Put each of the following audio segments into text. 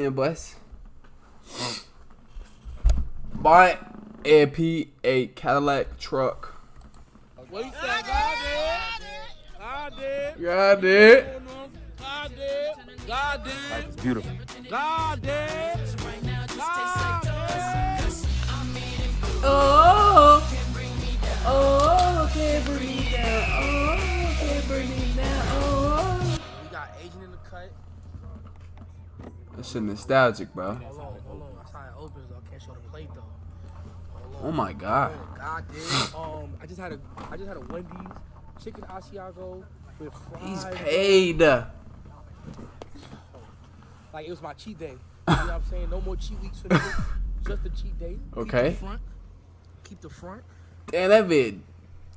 Yeah, boys. Buy a Cadillac truck. What he said? God did. God did. God did. God did. Life is beautiful. God did. God did. Oh, can't bring me down. Oh, can't bring me down. Oh. We got Asian in the cut. That shit nostalgic, bro. Hold on. That's how it opens though. I can't show the plate though. Oh my God. God did. I just had a Wendy's chicken Asiago with fries. He's paid. Like it was my cheat day. You know what I'm saying? No more cheat weeks for me. Just a cheat day. Okay. Keep the front. Damn, that bit.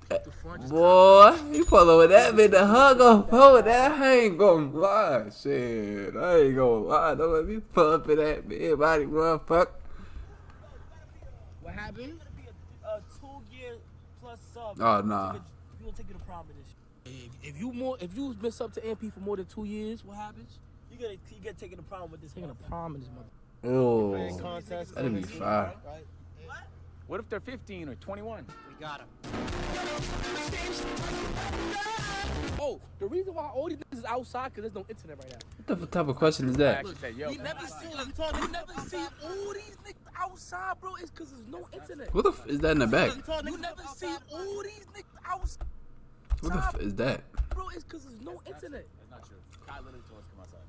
Keep the front. Boy, you pull with that bit to hug on. Oh, that I ain't gonna lie. Shit, I ain't gonna lie. Don't let me pull up in that bit, body, motherfucker. What happened? A 2-year plus sub. Oh, nah. You will take you to prom with this. If you miss up to MP for more than 2 years, what happens? You get taken to prom with this. Taking a prom in this mother. Ew. Contest. That'd be fire. Right? What if they're 15 or 21? We got him. Oh, the reason why all these niggas is outside because there's no internet right now. What the type of question is I that? actually said, yo. We never see all these niggas outside, bro. It's because there's no internet. What the f is that in the back? You never see all these niggas outside, What the f is that? bro. It's because there's no internet. That's not true. Kai literally told us to come outside.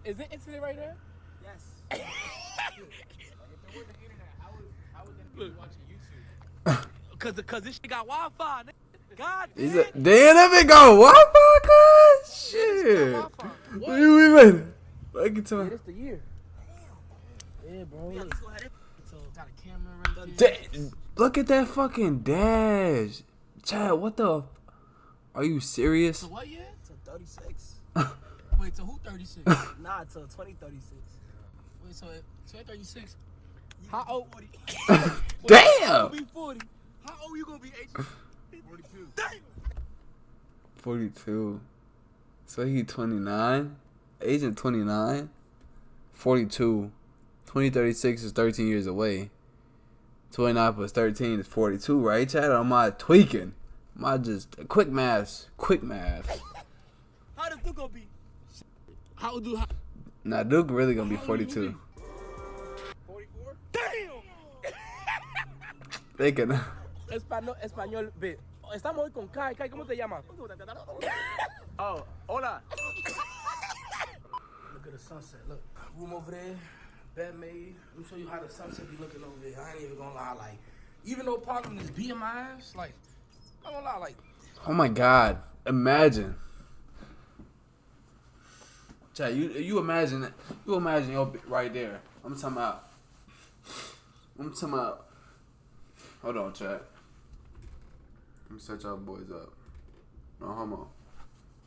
Is there internet right there? Yes. Like, if there wasn't internet, how would they be watching YouTube? Cause this shit got Wi-Fi. Nigga. God Is damn. it? Damn, that bit go Wi-Fi, cuz? Shit. What? We made it. Look at Yeah, him. this the year. Yeah, bro. Look. Got a camera right there. Look at that fucking dash. Chad, what the? Are you serious? So what year? To 36. Wait, so who 36? Nah, to 2036. Wait, so 36? How old? Damn. Be 40. How old you gonna be, H? 42. Damn. 42. So he 29. Agent 29. 42. 2036 is 13 years away. 29 plus 13 is 42, right, Chad? Or am I tweaking? Am I just quick math? Quick math. How does Duke gonna be? How old do? Nah, Duke really gonna be 42. 44. Damn. They can. Español, ve. Estamos hoy con Kai. Kai, ¿cómo te llamas? Oh, hola. Look at the sunset. Look, room over there, bed made. Let me show you how the sunset be looking over there. I ain't even gonna lie. Like, even though Parkland is BMIs, like, I'm gonna lie. Like, Oh my God! Imagine. Chad, you imagine it. You imagine your right there. I'm talking about. Hold on, Chad. Let me set y'all boys up. No homo.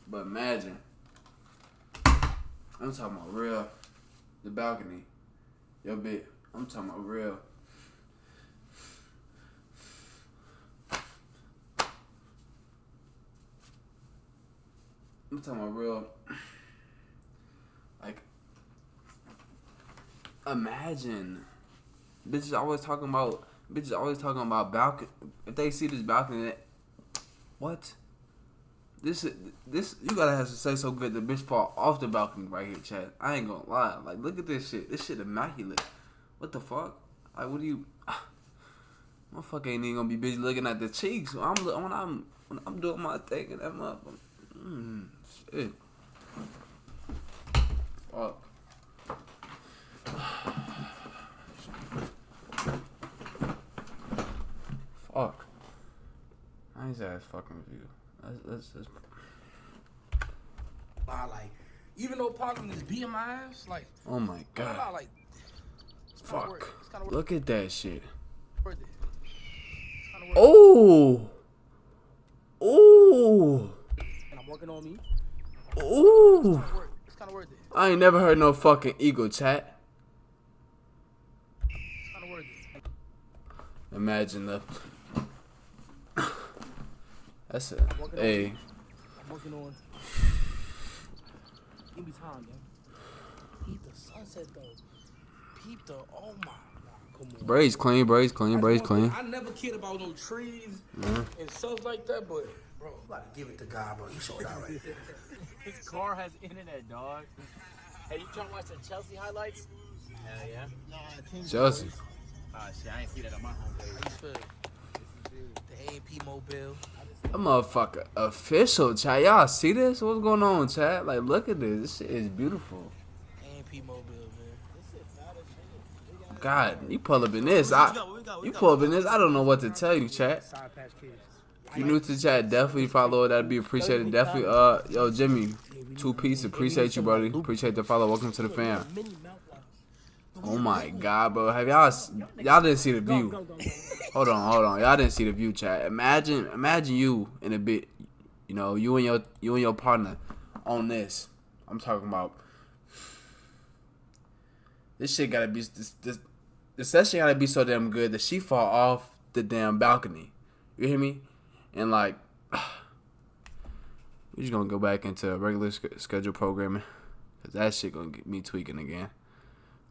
But imagine. I'm talking about real. The balcony. Your bit. I'm talking about real. I'm talking about real. Like, imagine. Bitches always talking about balcony. If they see this balcony, what? This you gotta have to say so good the bitch fall off the balcony right here, Chad. I ain't gonna lie. Like, look at this shit. This shit immaculate. What the fuck? Like, what do you? Motherfucker ain't even gonna be busy looking at the cheeks when I'm doing my thing and that motherfucker. Shit. Fuck. Fuck. I ain't say that's fucking with you. Let's like, even though Parkland is BMIs, like, oh my I'm God. gonna lie, like, it's kinda Fuck. worth- it's kinda Look at that shit. worth it. It's kinda worth it. Oh. Oh. And I'm working on me. Oh. It's kind of worth it. I ain't never heard no fucking eagle, chat. It's kind of worth it. Imagine the. That's it. Hey. I'm working on. Give me time, man. Eat the sunset though. Peep the, oh my, come on. Braids clean, braids clean, That's braids one thing. clean. I never cared about no trees and stuff like that, but bro, you gotta give it to God, bro. You showed out right there. His car has internet, dog. Hey, you trying to watch the Chelsea highlights? Hell yeah. Chelsea. Ah, shit, I ain't see that on my home page. How you feel? The A&P Mobile. That motherfucker official, chat. Y'all see this? What's going on, chat? Like, look at this. This shit is beautiful. A&P Mobile, man. God, you pull up in this. You pull up in this. I don't know what to tell you, chat. Side Patch Kids. If you're new to the chat, definitely follow. That'd be appreciated. Definitely, yo, Jimmy, 2 piece. Appreciate you, buddy. Appreciate the follow. Welcome to the fam. Oh my God, bro. Have y'all didn't see the view? Hold on. Y'all didn't see the view, chat. Imagine you in a bit. You know, you and your partner on this. I'm talking about. This shit gotta be the session gotta be so damn good that she fall off the damn balcony. You hear me? And like, we just gonna go back into regular schedule programming, cause that shit gonna get me tweaking again.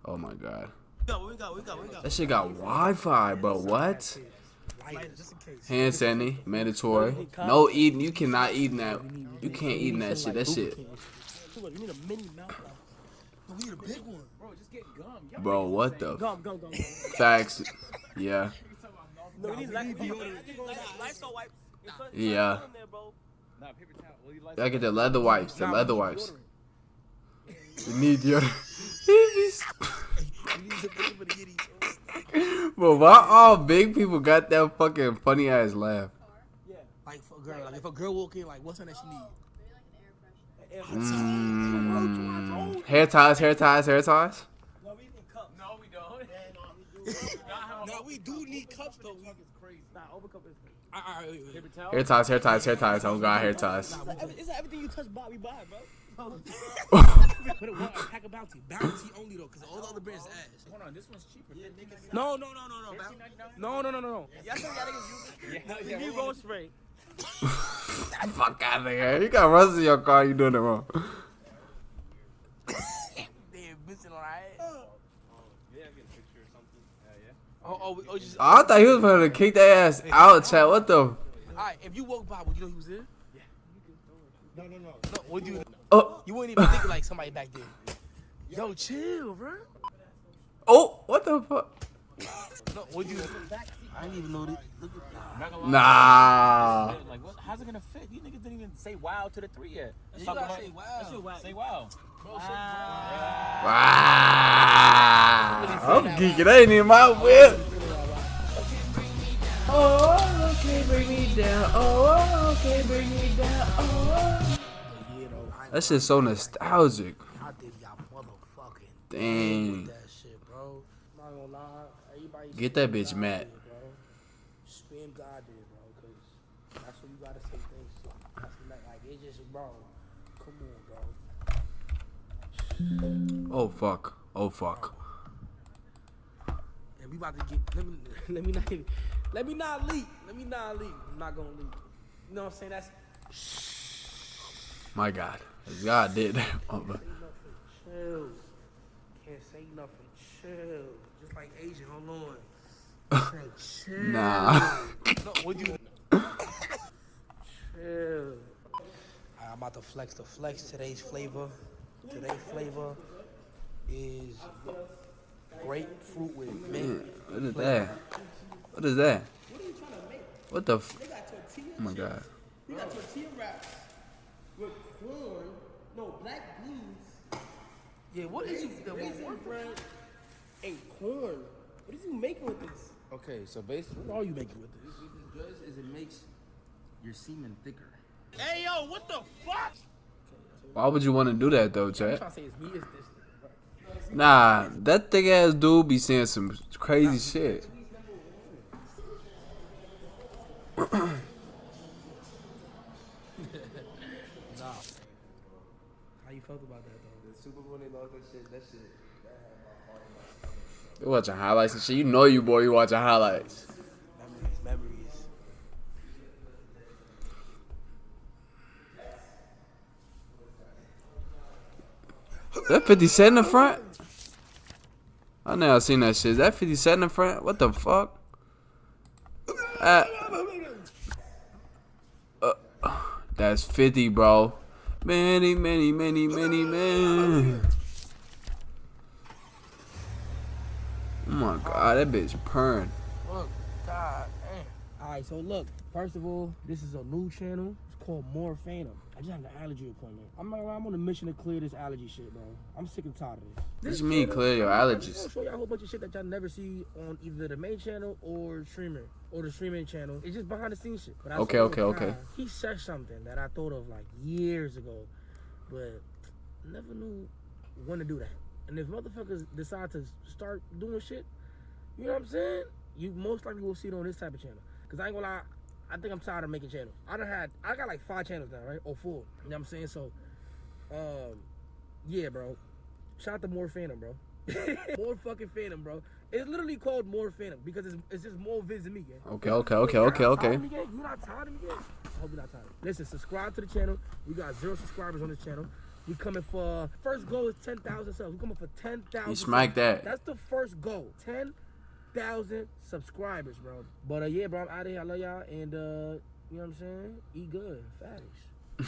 Oh my God. We got. That shit got Wi-Fi, but what? Hand sandy, mandatory. No eating. You cannot eat in that. You can't eat in that shit. That shit. You need a mini mouth. No, we need a big one. Bro, just get gum. Bro, what the? Gum. Facts. Yeah. No, we need Lysol wipes. Yeah. Nah, paper towel. Well, you like Gotta get the leather wipes. The leather wipes. You need deodorant. Bro, why all big people got that fucking funny ass laugh? Like for a girl, like if a girl walk in, like what's something that she need? Hair ties. No, we need cups. No, we don't. No, we do need cups though. Nah, overcup is. Wait. Paper towel. Hair ties. Oh God, hair ties. It's everything you touch, Bobby, buy, bro. Put it one, a pack of Bounty. Bounty only though, cause all the other brands ass. Hold on, this one's cheaper. No. No. Y'all think y'all niggas use roll spray. Fuck out of here. You got rust in your car. You doing it wrong. Damn, bitching alright. Yeah, get a picture or something. Oh, just. I thought he was going to kick that ass out, chat. What the? Alright, if you walk by, would you know he was there? Yeah. No. Would you? Oh. You wouldn't even think like somebody back there. Yo, chill, bro. Oh, what the fuck? No, would you? I didn't even know that. Look at that. Nah. Like, what? How's it gonna fit? You niggas didn't even say wow to the 3 yet. You gotta say wow. Say wow. Bro, say Wow. I'm geeking. That ain't even my whip. Oh, okay, bring me down. Oh, okay, bring me down. Oh. That shit's so nostalgic. I did y'all motherfucking Dang. that shit, bro. I'm not gonna lie. Everybody Get that bitch mad. Spam God did, bro, because that's what you gotta say things to. That's like, it's just, bro, come on, bro. Oh fuck. Oh fuck. And we about to get, let me not leak. I'm not gonna leak. You know what I'm saying? That's, My God. God did that. chill. Can't say nothing, chill. Just like Asian, hold on. Say chill. Nah. No, would you? Chill. I'm about to flex the flex. Today's flavor is grapefruit with mint. What is that? What is that? What the f? Oh my God. We got tortilla wraps with corn, black beans, Yeah, what is you? raisin bread, and corn. What is you making with this? Okay, so basically, What are you making with this? what it does is it makes your semen thicker. Hey yo, what the fuck? Why would you want to do that though, I'm chat? trying to say it's me, it's this. Nah, that thick ass dude be saying some crazy shit. Nah. How you felt about that though? The Super Bowl they lost that shit. That shit. You watching highlights and shit. You know you boy. You watching highlights. Memories. That 50 Cent in the front. I never seen that shit. Is that 57 in front? What the fuck? That's 50, bro. Many, many, many, many, man. Oh my god, that bitch purring. Look, God, damn. Alright, so look, first of all, this is a new channel. It's called More Fanum. I just had an allergy appointment. I'm on a mission to clear this allergy shit, bro. I'm sick and tired of this. What you mean clear your allergies? I'll show y'all a whole bunch of shit that y'all never see on either the main channel or streamer or the streaming channel. It's just behind the scenes shit. But I Okay, saw okay, a okay. guy, he said something that I thought of like years ago, but never knew when to do that. And if motherfuckers decide to start doing shit, you know what I'm saying? You most likely will see it on this type of channel. Cause I ain't gonna lie, I think I'm tired of making channels. I got like 5 channels now, right? Or 4. You know what I'm saying? So, yeah, bro. Shout out to More Fanum, bro. More fucking Fanum, bro. It's literally called More Fanum because it's just more vids than me, gang. Okay. You not tired of me, gang? You not tired of me, gang? I hope you're not tired. Listen, subscribe to the channel. We got 0 subscribers on this channel. We coming for first goal is 10,000 subs. We coming for 10,000. You smack that. That's the first goal. 10,000 subscribers, bro. But yeah, bro, I'm out of here. I love y'all, and you know what I'm saying? Eat good, fatties.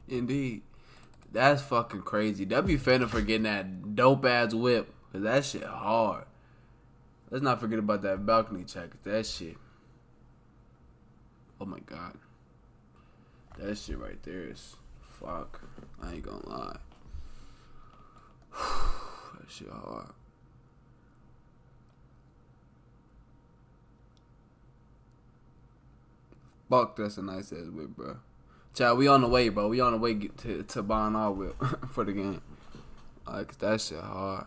Indeed. That's fucking crazy. W Fanum for getting that dope ass whip. Cause that shit hard. Let's not forget about that balcony check. That shit. Oh my god. That shit right there is fuck. I ain't gonna lie. That shit hard. Fuck, that's a nice ass whip, bro. Child, we on the way, bro. We on the way to buying our whip for the game. Like, that shit hard.